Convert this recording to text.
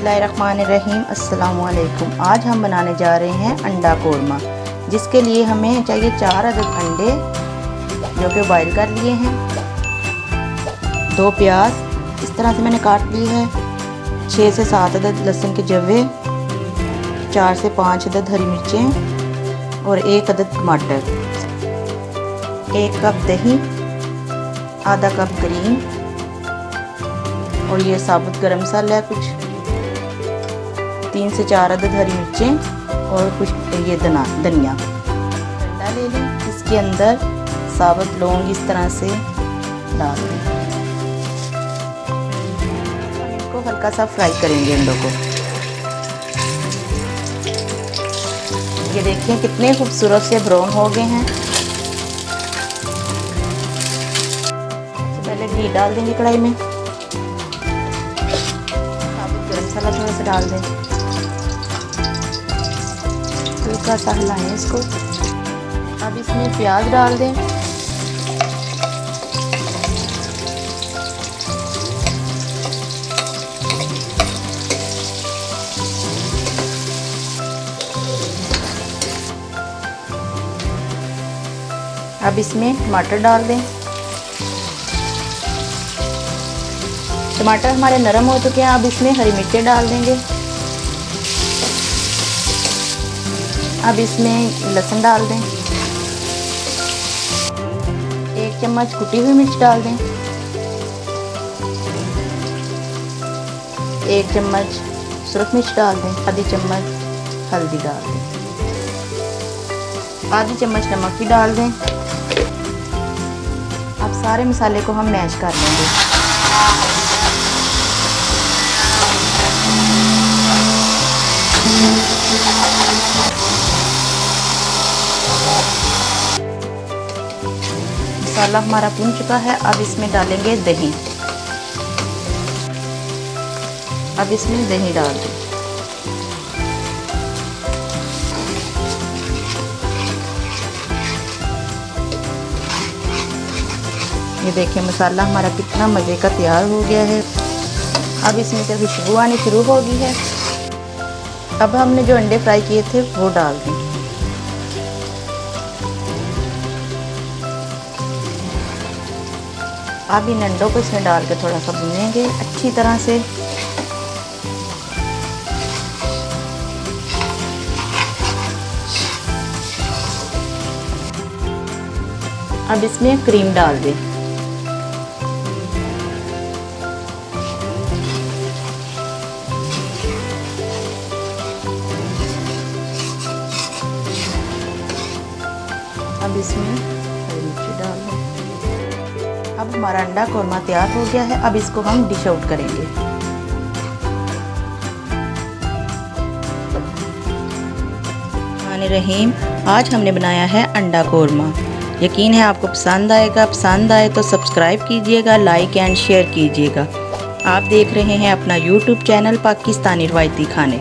बिस्मिल्लाहिर्रहमानिर्रहीम। अस्सलाम वालेकुम। आज हम बनाने जा रहे हैं अंडा कोरमा, जिसके लिए हमें चाहिए 4 अदद अंडे जो कि बॉईल कर लिए हैं, 2 प्याज इस तरह से मैंने काट ली है, 6 से 7 अदद लहसुन के जवे, 4 से 5 अदद हरी मिर्चें और 1 अदद टमाटर, 1 कप दही, आधा कप क्रीम और ये साबुत गरम मसाला है कुछ, 3 से 4 अदद हरी मिर्चें और कुछ ये धनिया। अंडा ले लें, इसके अंदर साबुत लौंग इस तरह से डाल दें। इनको हल्का सा फ्राई करेंगे अंडों को। ये देखिए कितने खूबसूरत से ब्राउन हो गए हैं। पहले घी डाल देंगे कढ़ाई में, मसाला थोड़ा सा डाल दें, हल्का सा हिलाएं इसको। अब इसमें प्याज डाल दें, अब इसमें टमाटर डाल दें। टमाटर हमारे नरम हो चुके हैं, अब इसमें हरी मिर्चें डाल देंगे। अब इसमें लहसुन डाल दें, 1 चम्मच कुटी हुई मिर्च डाल दें, 1 चम्मच सुरख मिर्च डाल दें, आधी चम्मच हल्दी डाल दें, आधी चम्मच नमक भी डाल दें। अब सारे मसाले को हम मैश कर लेंगे। मसाला हमारा भुन चुका है, अब इसमें डालेंगे दही। अब इसमें दही डाल दें, ये देखिए मसाला हमारा कितना मज़े का तैयार हो गया है। अब इसमें से खुशबू आनी शुरू हो गई है। अब हमने जो अंडे फ्राई किए थे वो डाल दें। अब इन अंडों को इसमें डाल के थोड़ा सा भूनेंगे अच्छी तरह से। अब इसमें क्रीम डाल दें, अब इसमें हरी मिर्ची डाल दें। अब हमारा अंडा कोरमा तैयार हो गया है। अब इसको हम डिश आउट करेंगे। रहीम, आज हमने बनाया है अंडा कोरमा। यकीन है आपको पसंद आएगा। पसंद आए तो सब्सक्राइब कीजिएगा, लाइक एंड शेयर कीजिएगा। आप देख रहे हैं अपना YouTube चैनल पाकिस्तानी रवायती खाने।